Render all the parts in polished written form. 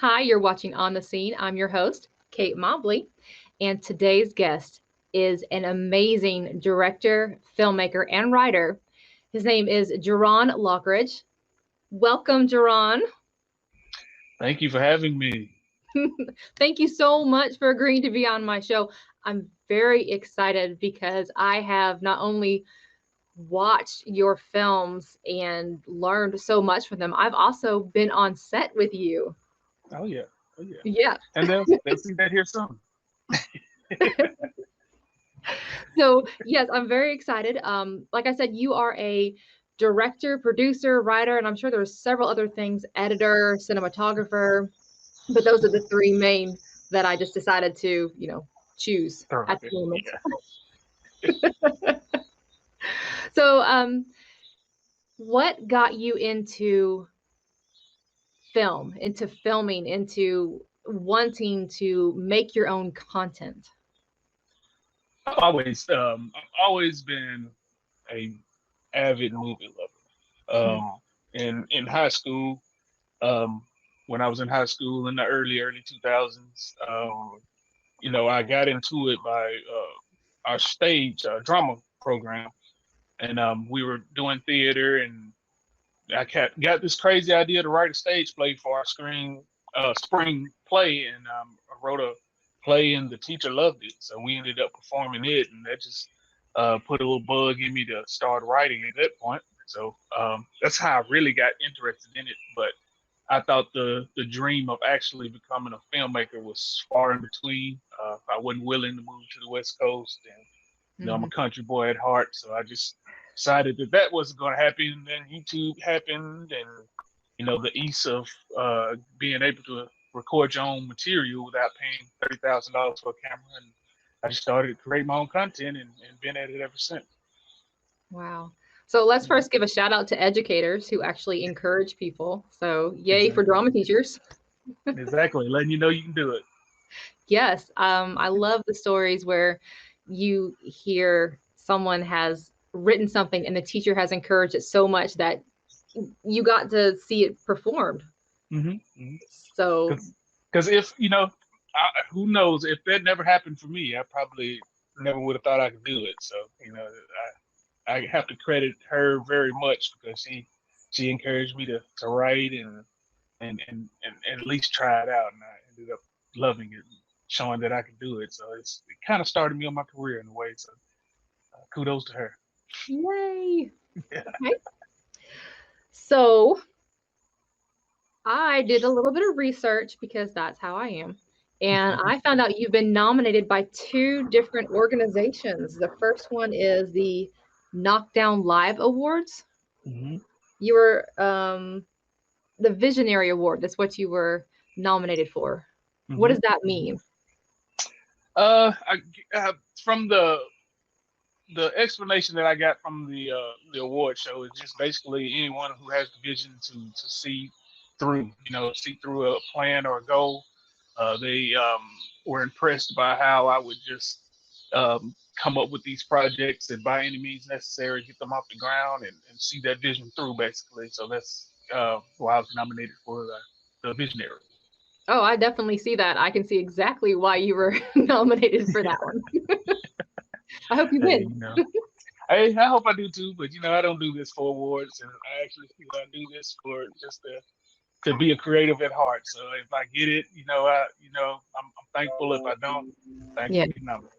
Hi, you're watching On the Scene. I'm your host, Kate Mobley, and today's guest is an amazing director, filmmaker, and writer. His name is Jaron Lockridge. Welcome, Jaron. Thank you for having me. Thank you so much for agreeing to be on my show. I'm very excited because I have not only watched your films and learned so much from them, I've also been on set with you. Oh yeah, oh yeah, Yeah. and they'll see that here soon. So yes, I'm very excited. Like I said, you are a director, producer, writer, and I'm sure there's several other things, editor, cinematographer, but those are the three main that I just decided to, choose Throw at out there. the moment. Yeah. So, what got you into into filming, into wanting to make your own content? I've always been a avid movie lover. Mhm. In high school, um, when I was in high school in the early 2000s, I got into it by our stage drama program, and we were doing theater, and got this crazy idea to write a stage play for our spring play, and I wrote a play, and the teacher loved it, so we ended up performing it, and that just put a little bug in me to start writing at that point. So that's how I really got interested in it. But I thought the dream of actually becoming a filmmaker was far in between. I wasn't willing to move to the West Coast, and I'm a Mhm. country boy at heart, so I just decided that that wasn't going to happen. And then YouTube happened, and the ease of being able to record your own material without paying $30,000 for a camera, and I just started to create my own content, and been at it ever since. Wow. So let's Yeah, first give a shout out to educators who actually encourage people. So yay for exactly, drama teachers. exactly, letting you know you can do it. Yes, I love the stories where you hear someone has written something and the teacher has encouraged it so much that you got to see it performed. Mm-hmm. So, Because if who knows if that never happened for me, I probably never would have thought I could do it. So I have to credit her very much because she encouraged me to write and at least try it out, and I ended up loving it, showing that I could do it. So it kind of started me on my career in a way. So kudos to her. yay. Okay. So, I did a little bit of research because that's how I am. And I found out you've been nominated by two different organizations. The first one is the Knockdown Live Awards. Hmm. You were the Visionary Award. That's what you were nominated for. What Hmm. does that Hmm. mean? I, from the explanation that I got from the award show is just basically anyone who has the vision to see through a plan or a goal. They were impressed by how I would just come up with these projects and by any means necessary get them off the ground and see that vision through basically. So that's why I was nominated for the visionary. Oh, I definitely see that. I can see exactly why you were nominated for that one. I hope you Hey, win. I hope I do too, but I don't do this for awards, and I actually do this for just to be a creative at heart. So if I get it, I'm thankful. If I don't, thanks Yeah. for getting nominated.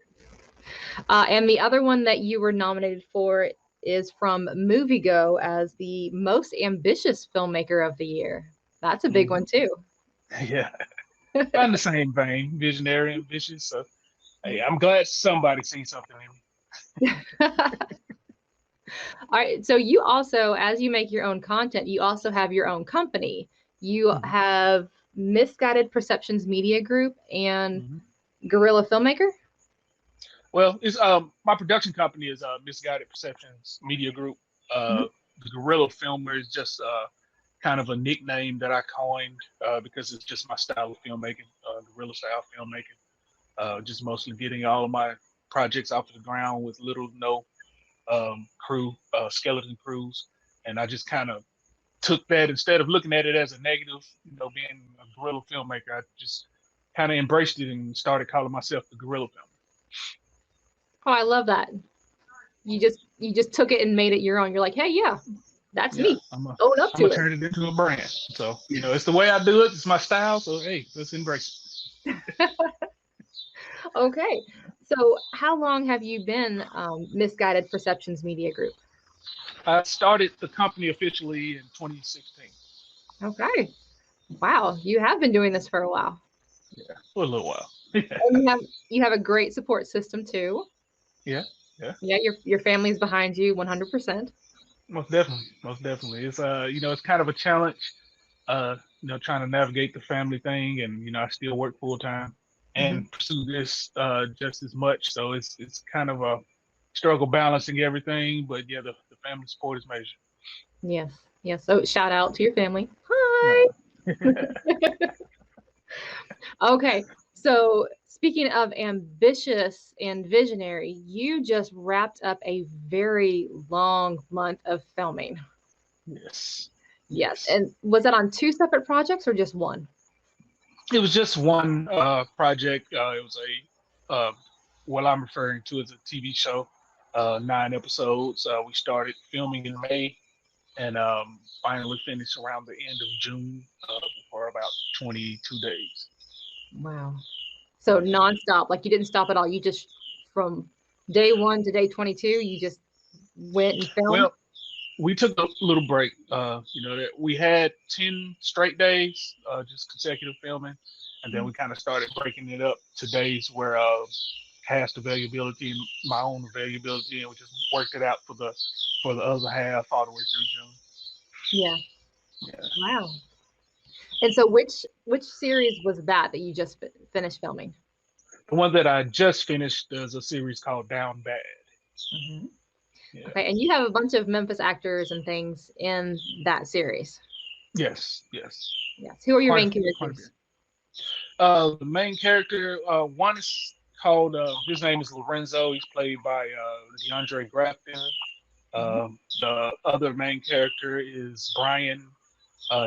And the other one that you were nominated for is from MovieGo as the most ambitious filmmaker of the year. That's a big Hmm. one too. Yeah, I'm the same vein, visionary, ambitious. So hey, I'm glad somebody sees something in me. All right. So you also, as you make your own content, you also have your own company. You Hmm. have Misguided Perceptions Media Group and Hmm. Guerrilla Filmmaker. Well, it's my production company is Misguided Perceptions Media Group. Mhm. The Guerrilla Filmer is just kind of a nickname that I coined because it's just my style of filmmaking, guerrilla style filmmaking. Just mostly getting all of my projects off the ground with little to no skeleton crews, and I just kind of took that instead of looking at it as a negative, being a guerrilla filmmaker. I just kind of embraced it and started calling myself the guerrilla filmmaker. Oh, I love that. You just took it and made it your own. You're like, hey, yeah, that's me. Own up I'm to gonna it. turn it into a brand. So, it's the way I do it. It's my style. So, hey, let's embrace it. Okay. So how long have you been Misguided Perceptions Media Group? I started the company officially in 2016. Okay. Wow. You have been doing this for a while. Yeah, for a little while. And you have a great support system too. Yeah. Yeah. Yeah, your family's behind you 100%. Most definitely. Most definitely. It's it's kind of a challenge, trying to navigate the family thing, and I still work full time and pursue this just as much. So it's kind of a struggle balancing everything, but yeah, the family support is major. Yes. Yes. So shout out to your family. Hi. Okay. So speaking of ambitious and visionary, you just wrapped up a very long month of filming. Yes. Yes. And was that on two separate projects or just one? It was just one project. It was what I'm referring to as a TV show, 9 episodes. We started filming in May and finally finished around the end of June for about 22 days. Wow. So nonstop, like you didn't stop at all. You just from day 1 to day 22, you just went and filmed. Well, we took a little break. That we had 10 straight days, just consecutive filming, and then we kind of started breaking it up to days where cast availability and my own availability, and we just worked it out for the other half all the way through June. Yeah. Yeah. Wow. And so which series was that you just finished filming? The one that I just finished is a series called Down Bad. Yeah. Okay, and you have a bunch of Memphis actors and things in that series. Yes. Who are your main characters? The main character, one is called, his name is Lorenzo. He's played by DeAndre Grafton. The other main character is Brian.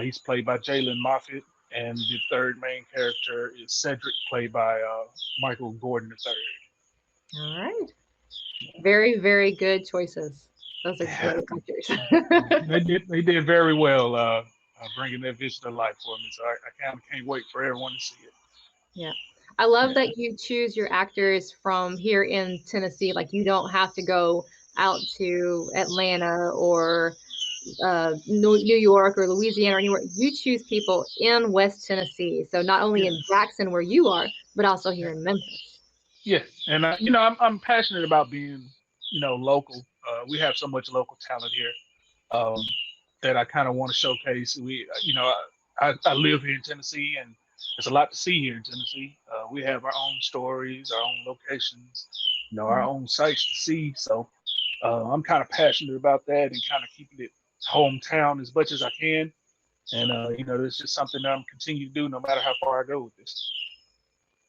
He's played by Jalen Moffitt. And the third main character is Cedric, played by Michael Gordon III. All right. Very, very good choices. Those are great actors. They did very well bringing that vision to life for me. So I kind of can't wait for everyone to see it. Yeah. I love that you choose your actors from here in Tennessee. Like you don't have to go out to Atlanta or New York or Louisiana or anywhere. You choose people in West Tennessee. So not only in Jackson where you are, but also here in Memphis. Yeah, and I'm passionate about being local. We have so much local talent here that I kind of want to showcase. I live here in Tennessee, and there's a lot to see here in Tennessee. We have our own stories, our own locations, our own sites to see. So I'm kind of passionate about that and kind of keeping it hometown as much as I can. And it's just something that I'm continue to do no matter how far I go with this.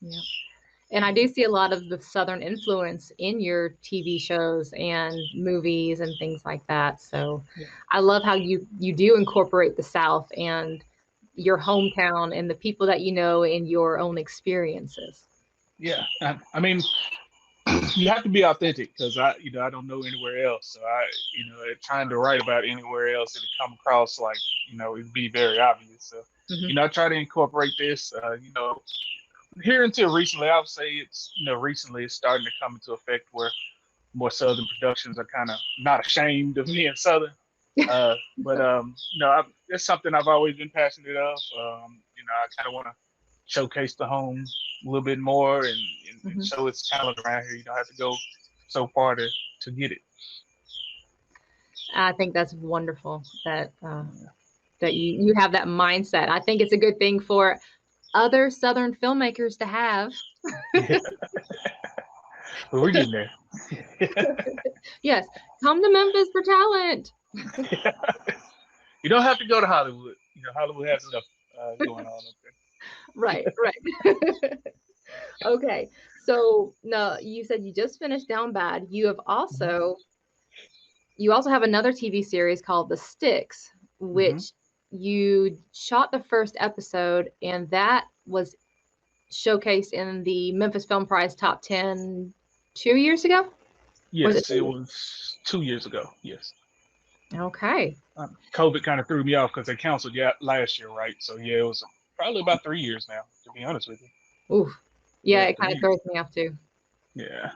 Yeah. And I do see a lot of the Southern influence in your TV shows and movies and things like that. So I love how you do incorporate the South and your hometown and the people that you know in your own experiences. Yeah. I mean, you have to be authentic because I don't know anywhere else. So trying to write about anywhere else, it'd come across like, it'd be very obvious. So, I try to incorporate this, here until recently, I would say it's recently it's starting to come into effect where more Southern productions are kind of not ashamed of being Southern. But that's something I've always been passionate of. I kind of want to showcase the home a little bit more and show its talent around here. You don't have to go so far to get it. I think that's wonderful that you have that mindset. I think it's a good thing for other Southern filmmakers to have. Well, we're getting there. Yes, come to Memphis for talent. You don't have to go to Hollywood. Hollywood has stuff going on up there. Right. Okay, so no, you said you just finished Down Bad. You also have another TV series called The Sticks, which you shot the first episode, and that was showcased in the Memphis Film Prize Top 10 2 years ago? Was it Yes, it was 2 years ago. Yes. Okay. COVID kind of threw me off because they canceled last year, right? So yeah, it was probably about 3 years now, to be honest with you. Ooh. Yeah, Yeah, it kind of 3 years. throws me off too. Yeah.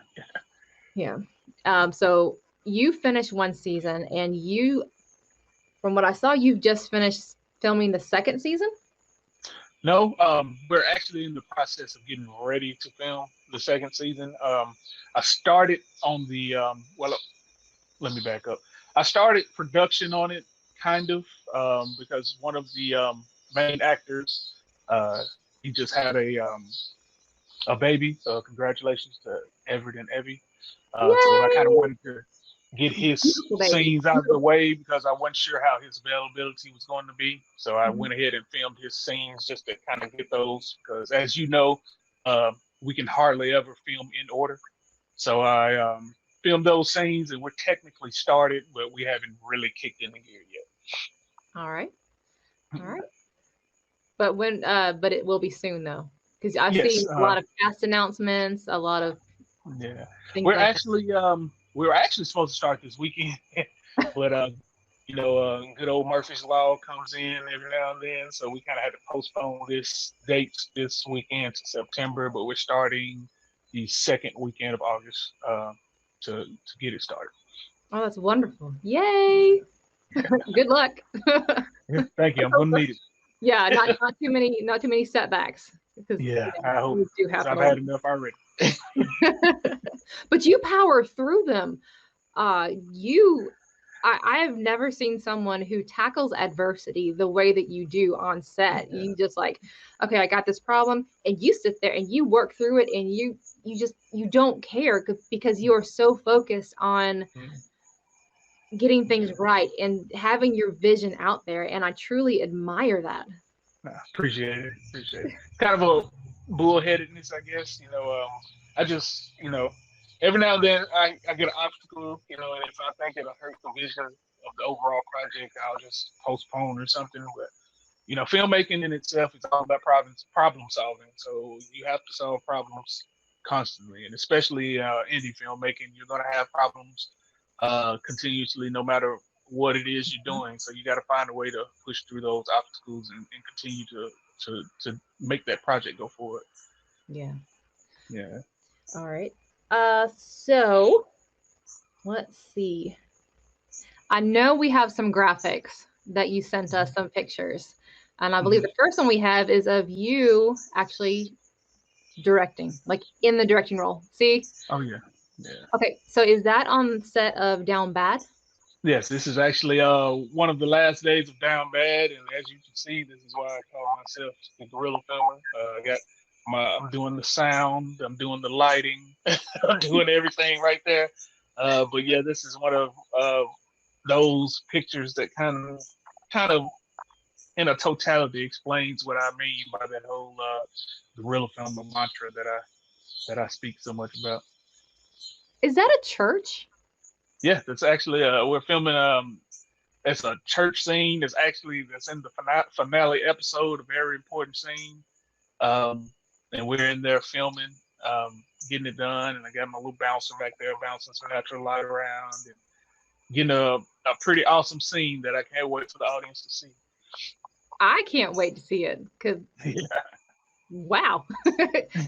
Yeah. So you finished one season, and from what I saw, you've just finished filming the second season? No, we're actually in the process of getting ready to film the second season. I started on the well, let me back up. I started production on it, kind of, because one of the main actors, uh, he just had a baby. So congratulations to Everett and Evie. So I kind of Yay! wanted to get his Beautiful baby. scenes out of the way because I wasn't sure how his availability was going to be. So I Mhm. went ahead and filmed his scenes just to kind of get those because, as you know, uh, we can hardly ever film in order. So I filmed those scenes, and we're technically started, but we haven't really kicked into gear All right. yet. All right. But it will be soon though, because I see Yes, a lot of cast announcements, a lot of yeah. things We're like that. actually we were actually supposed to start this weekend, but good old Murphy's Law comes in every now and then, so we kind of had to postpone this date this weekend to September. But we're starting the second weekend of August to get it started. Oh, that's wonderful. Yay! Good luck. Yeah, thank you. I'm gonna need it. Yeah, not too many setbacks because Yeah, I hope these do because happen I've a lot. had enough already. But you power through them. You I have never seen someone who tackles adversity the way that you do on set. Yeah. You just like, okay, I got this problem, and you sit there and you work through it, and you don't care because you are so focused on Mm, getting things yeah. right and having your vision out there, and I truly admire that. Nah, appreciate it. Appreciate it. Kind of a bullheadedness, I guess. I just, every now and then I get an obstacle, and if I think it'll hurt the vision of the overall project, I'll just postpone or something. But, filmmaking in itself is all about problem solving. So you have to solve problems constantly. And especially indie filmmaking, you're going to have problems continuously, no matter what it is you're doing. So you got to find a way to push through those obstacles and continue to make that project go forward. Yeah. Yeah. All right. So let's see. I know we have some graphics that you sent us, some pictures. And I believe Mhm. the first one we have is of you actually directing, like in the directing role. See? Oh yeah. Yeah. Okay, so is that on set of Down Bad? Yes, this is actually one of the last days of Down Bad, and as you can see, this is why I call myself the guerrilla filmer. I'm doing the sound, I'm doing the lighting, I'm doing everything right there. But yeah, this is one of those pictures that kind of in a totality explains what I mean by that whole guerrilla filmer mantra that I speak so much about. Is that a church? Yeah, that's actually we're filming it's a church scene. That's in the finale episode, a very important scene. Um, and we're in there filming, getting it done. And I got my little bouncer back there bouncing some natural light around and getting a pretty awesome scene that I can't wait for the audience to see. I can't wait to see it because Yeah, wow.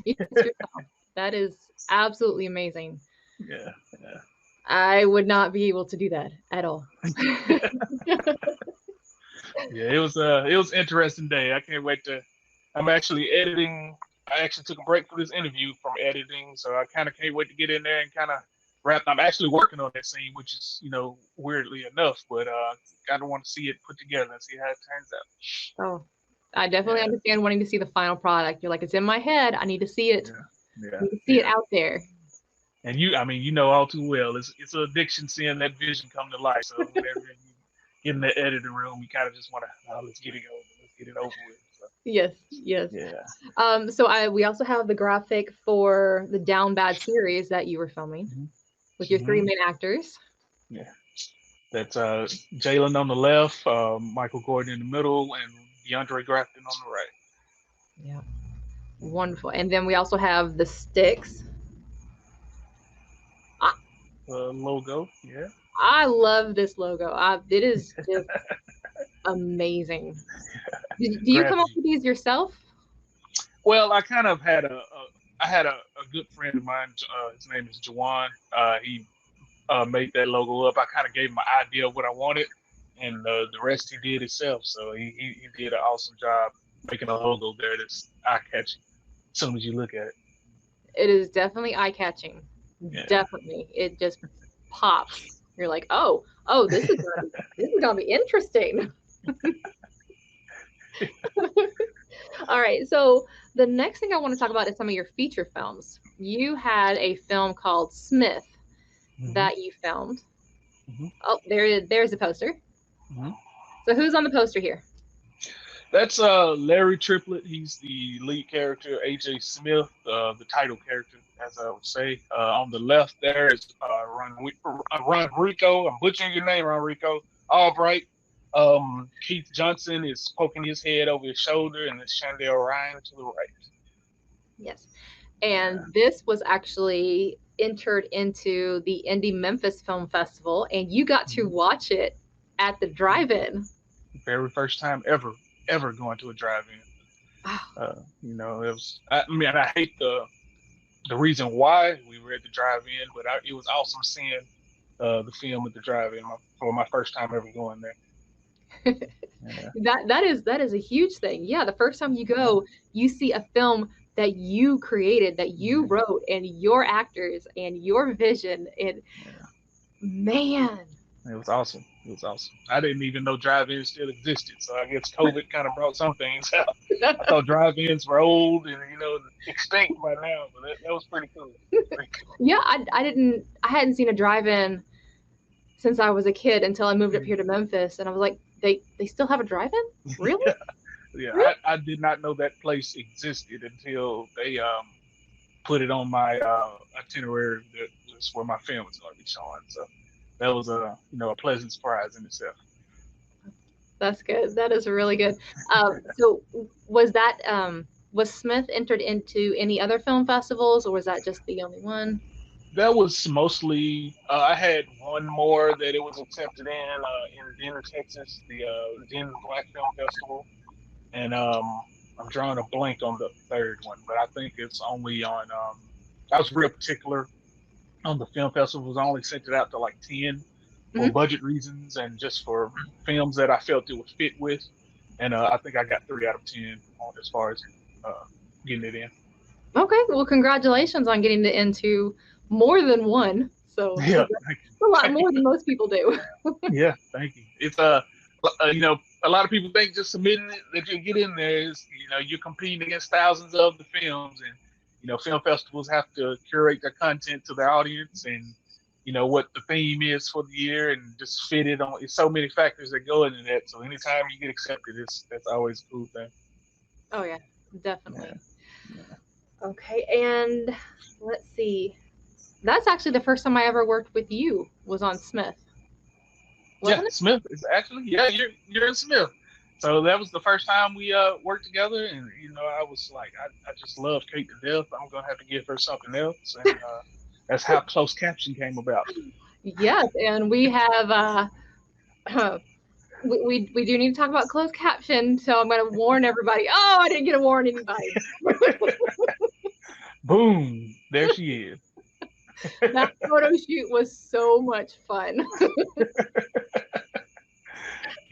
You did yourself. That is absolutely amazing. yeah, yeah. I would not be able to do that at all. Yeah, it was an interesting day. I can't wait to. I'm actually editing. I actually took a break for this interview from editing, so I kind of can't wait to get in there and kind of wrap. I'm actually working on that scene, which is weirdly enough, but kind of want to see it put together and see how it turns out. Oh, I definitely Yeah, understand wanting to see the final product. You're like, it's in my head. I need to see it. yeah, I yeah, need to see it yeah. out there. And I mean, you know all too well. It's an addiction seeing that vision come to life. So whenever you get in the editing room, you kind of just want to, let's get it over, let's get it over with. So, Yes, yes. yeah. So we also have the graphic for the Down Bad series that you were filming with your three Hmm. main actors. Yeah. That's Jalen on the left, Michael Gordon in the middle, and DeAndre Grafton on the right. Yeah. Wonderful. And then we also have the sticks. I, Logo, yeah. I love this logo. It is just amazing. Do you come up Gravity. with these yourself? Well, I kind of had I had a good friend of mine. His name is Jaron. He made that logo up. I kind of gave him an idea of what I wanted, and the rest he did himself. So he did an awesome job making a logo there that's eye catching as soon as you look at it. It is definitely eye catching. Yeah. Definitely. It just pops. You're like, oh, this is gonna be interesting. All right. So the next thing I want to talk about is some of your feature films. You had a film called Smith hmm that you filmed. hmm Oh, there's the poster. hmm So who's on the poster here? That's Larry Triplett. He's the lead character. AJ Smith, the title character, as I would say. On the left there is Ron Rico. I'm butchering your name, Ron Rico. Albright. Keith Johnson is poking his head over his shoulder, and it's Chandel Ryan to the right. Yes. And Yeah, this was actually entered into the Indie Memphis Film Festival, and you got to mhm. watch it at the drive-in. Very first time ever going to a drive-in. Oh, It was. I mean, I hate the reason why we were at the drive-in, but it was awesome seeing the film at the drive-in for my first time ever going there. Yeah, that is a huge thing. Yeah, the first time you yeah, go, you see a film that you created, that you yeah, wrote, and your actors and your vision. And yeah. man, It was awesome. It was awesome. I didn't even know drive-ins still existed, so I guess COVID kind of brought some things out. I thought drive-ins were old and extinct by now, but that was pretty cool. Pretty yeah, I hadn't seen a drive-in since I was a kid until I moved up cool. here to Memphis, and I was like, they still have a drive-in? Really? Yeah, yeah. Really? I did not know that place existed until they put it on my itinerary. That was where my film was going to be showing. So that was a pleasant surprise in itself. That's good. That is really good. So was that was Smith entered into any other film festivals, or was that just the only one? That was mostly. I had one more that it was accepted in Denver, Texas, the Denver Black Film Festival, and I'm drawing a blank on the third one, but I think it's only on. I was real particular on the film festivals. I only sent it out to like 10 for Hmm. budget reasons and just for films that I felt it would fit with. And I think I got 3 out of 10 on as far as uh, getting it in. Okay. Well, congratulations on getting into more than one. So Yeah, that's a lot more than most people do. yeah, thank you. It's a lot of people think just submitting it that you get in there is you're competing against thousands of the films, and film festivals have to curate their content to their audience and what the theme is for the year and just fit it on. It's so many factors that go into that. So anytime you get accepted, that's always a cool thing. Oh yeah, Yeah, definitely. yeah, Okay, and let's see. That's actually the first time I ever worked with you was on Smith, yeah. wasn't it? Smith is actually you're in Smith. So that was the first time we worked together, and I was like, I just love Kate to death. I'm gonna have to give her something else, and that's how closed caption came about. Yes, and we have we do need to talk about closed caption, so I'm going to warn everybody. Oh, I didn't get to warn anybody. Boom, there she is. That photo shoot was so much fun.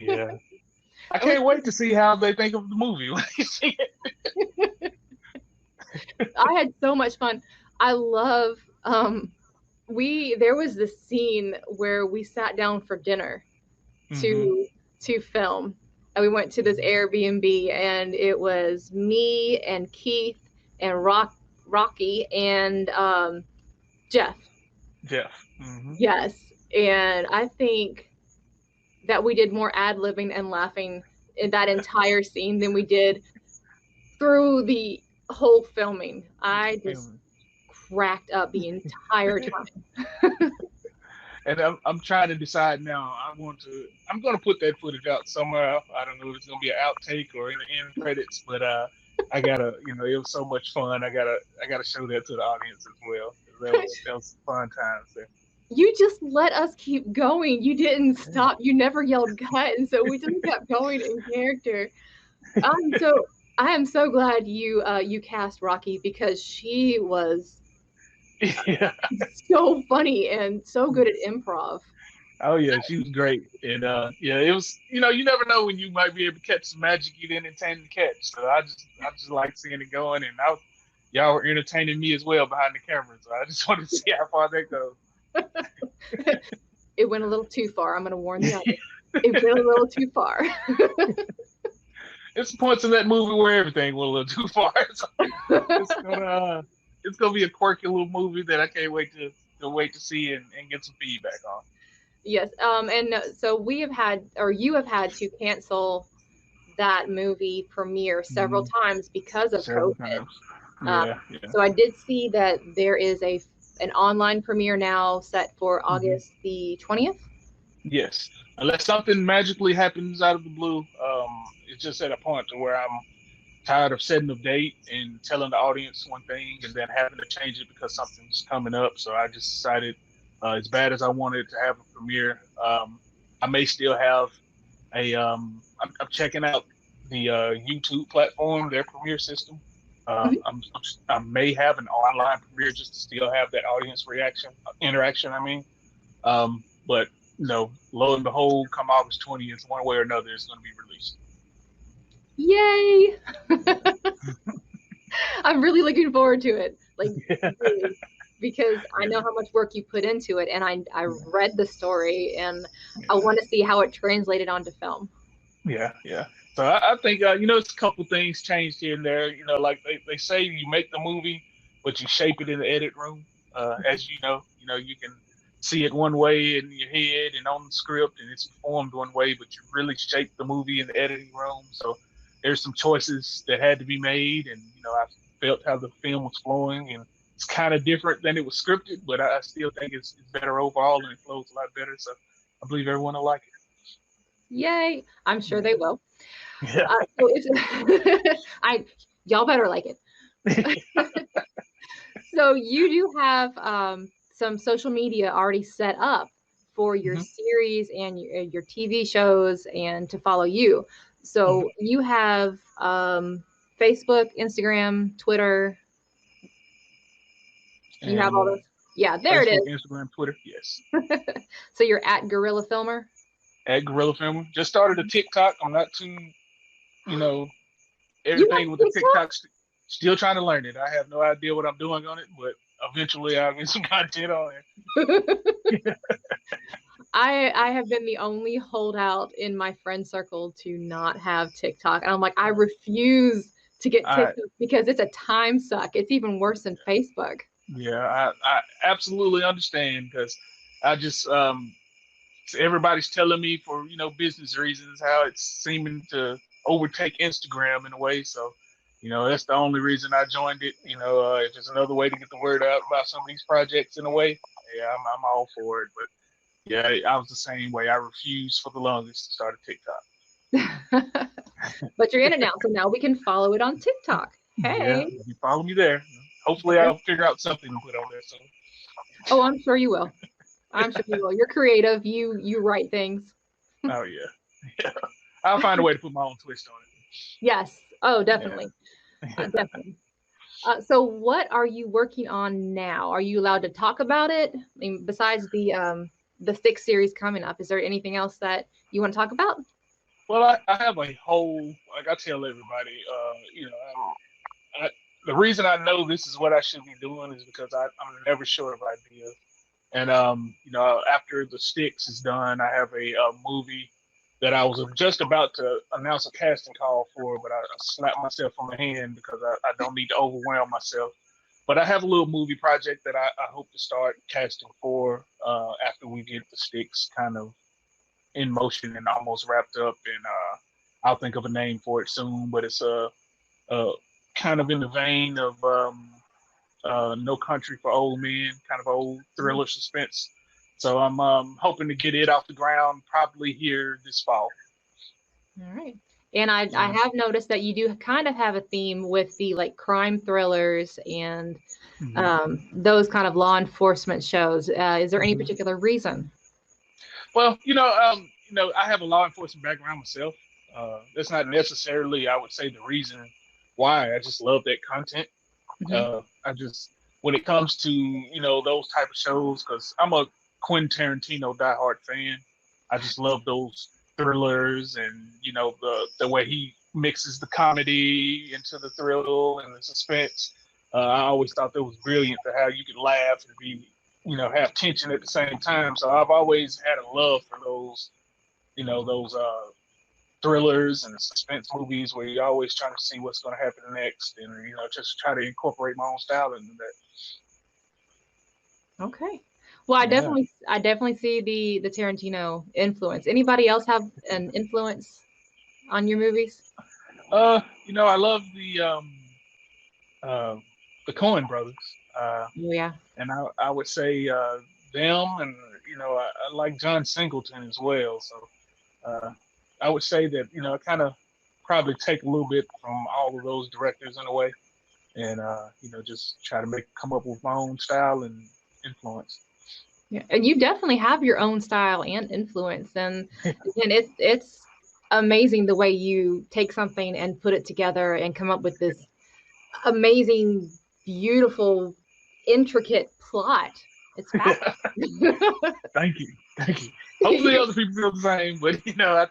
Yeah, I It was. can't wait to see how they think of the movie when they see I had so much fun. I love. We there was this scene where we sat down for dinner it. Hmm to film, and we went to this Airbnb, and it was me and Keith and Rocky and Jeff. Jeff. Hmm Yes, and I think that we did more ad libbing and laughing in that entire scene than we did through the whole filming. I just cracked up the entire time. And I'm trying to decide now. I'm going to put that footage out somewhere. I don't know if it's going to be an outtake or in the end credits, but I gotta, it was so much fun. I gotta show that to the audience as well. That was fun times there. You just let us keep going. You didn't stop. You never yelled cut, and so we just kept going in character. So I am so glad you cast Rocky because she was Yeah. so funny and so good at improv. Oh yeah, she was great, and yeah, it was. You never know when you might be able to catch some magic you didn't intend to catch. So I just like seeing it going, and y'all were entertaining me as well behind the camera. So I just wanted to see how far that goes. It went a little too far. I'm going to warn the audience. It went a little too far. It's points in that movie where everything went a little too far. So it's gonna be a quirky little movie that I can't wait to see and get some feedback on. Yes. And so we have had, or you have had to cancel that movie premiere several Mhm. times because of Several COVID. times. Yeah, yeah. So I did see that there is an online premiere now set for Hmm. August the 20th. Yes. Unless something magically happens out of the blue, it's just at a point to where I'm tired of setting a date and telling the audience one thing and then having to change it because something's coming up. So I just decided, as bad as I wanted to have a premiere, I may still have I'm checking out the YouTube platform, their premiere system. Mhm. I may have an online premiere just to still have that audience interaction. I mean, but lo and behold, come August 20th, one way or another, it's going to be released. Yay! I'm really looking forward to it. Like, really, because I Yeah, know how much work you put into it, and I yeah, read the story, and I yeah, want to see how it translated onto film. yeah, yeah. So I think it's a couple things changed here and there. Like they say, you make the movie, but you shape it in the edit room. As you can see it one way in your head and on the script, and it's performed one way, but you really shape the movie in the editing room. So there's some choices that had to be made, and I felt how the film was flowing, and it's kind of different than it was scripted, but I still think it's better overall, and it flows a lot better. So I believe everyone will like Yay! I'm sure it. they will. Yeah. So it's I y'all better like it. Yeah. So you do have some social media already set up for your Hmm. series and your TV shows and to follow you. Hmm. So you have Facebook, Instagram, Twitter. You have all And those. Yeah, there it Facebook, is. Instagram, Twitter. Yes. So you're at Gorilla Filmer. At Gorilla Filmer. Just started a TikTok. I'm not too, you know, You have everything with the TikTok? TikTok. Still trying to learn it. I have no idea what I'm doing on it, but eventually I'll get some content on it. I have been the only holdout in my friend circle to not have TikTok. And I'm like, I refuse to get I TikTok because it's a time suck. It's even worse than Facebook. Yeah, I absolutely understand because I just everybody's telling me for business reasons how it's seeming to overtake Instagram in a way. So that's the only reason I joined it. If there's another way to get the word out about some of these projects in a way, yeah, I'm all for it. But yeah, I was the same way. I refused for the longest to start a TikTok. But you're in it now, so now we can follow it on TikTok. Yeah, Hey. you follow me there. Hopefully, There. I'll figure out something to put on there soon. Oh, I'm sure you will. I'm sure you will. You're creative. You write things. Oh yeah, yeah. I'll find a way to put my own twist on Yes. Oh, it. definitely. Yeah. Definitely. So what are you working on now? Are you allowed to talk about it? I mean, besides the sixth series coming up, is there anything else that you want to talk about? Well, I have a whole, like I tell everybody, I, the reason I know this is what I should be doing is because I'm never short of ideas. And, after the Sticks is done, I have a movie that I was just about to announce a casting call for, but I slapped myself on the hand because I don't need to overwhelm myself. But I have a little movie project that I hope to start casting for after we get the Sticks kind of in motion and almost wrapped up. And I'll think of a name for it soon. But it's a kind of in the vein of No Country for Old Men, kind of old thriller suspense. So I'm hoping to get it off the ground probably here this fall. All right. And I have noticed that you do kind of have a theme with the like crime thrillers and those kind of law enforcement shows. Is there any particular reason? Well, I have a law enforcement background myself. That's not necessarily, I would say, the reason why. I just love that content. Hmm. I just, when it comes to, those type of shows, because I'm a Quentin Tarantino diehard fan. I just love those thrillers and, the way he mixes the comedy into the thrill and the suspense. I always thought that was brilliant for how you could laugh and be, have tension at the same time. So I've always had a love for those thrillers and suspense movies where you're always trying to see what's going to happen next, and just try to incorporate my own style into that. Okay. Well, Yeah. I definitely see the Tarantino influence. Anybody else have an influence on your movies? I love uh, the Coen brothers, Oh, yeah. and I would say them, and I like John Singleton as well. So I would say that I kind of probably take a little bit from all of those directors in a way, and just try to come up with my own style and influence. Yeah. And you definitely have your own style and influence, and it's amazing the way you take something and put it together and come up with this amazing, beautiful, intricate plot. It's fascinating. Thank you, thank you. Hopefully, other people feel the same, but I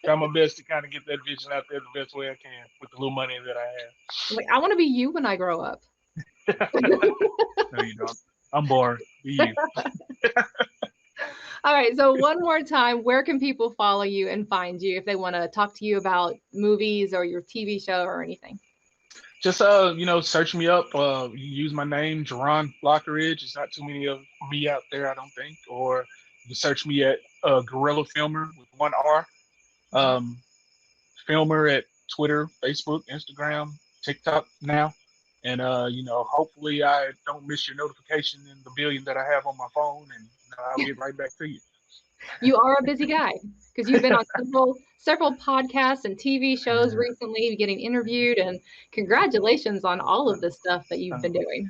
try my best to kind of get that vision out there the best way I can with the little money that I have. Like, I want to be you when I grow up. No, you don't. I'm bored. Be you. All right. So one more time, where can people follow you and find you if they want to talk to you about movies or your TV show or anything? Just search me up. You use my name, Jaron Lockridge. There's not too many of me out there, I don't think. Or you can search me at Gorilla Filmer with one R. Um, Filmer at Twitter, Facebook, Instagram, TikTok now. And hopefully I don't miss your notification in the billion that I have on my phone, and I'll get right back to you. You are a busy guy because you've been on several podcasts and TV shows recently, getting interviewed, and congratulations on all of the stuff that you've been doing.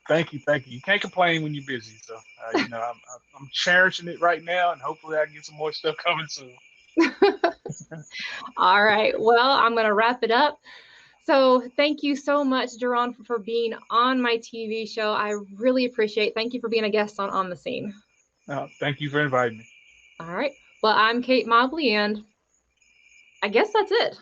Thank you, thank you. You can't complain when you're busy, so I'm cherishing it right now, and hopefully I get some more stuff coming soon. All right, well, I'm going to wrap it up. So thank you so much, Jaron, for being on my TV show. I really appreciate it. Thank you for being a guest on the scene. Thank you for inviting me. All right. Well, I'm Kate Mobley, and I guess that's it.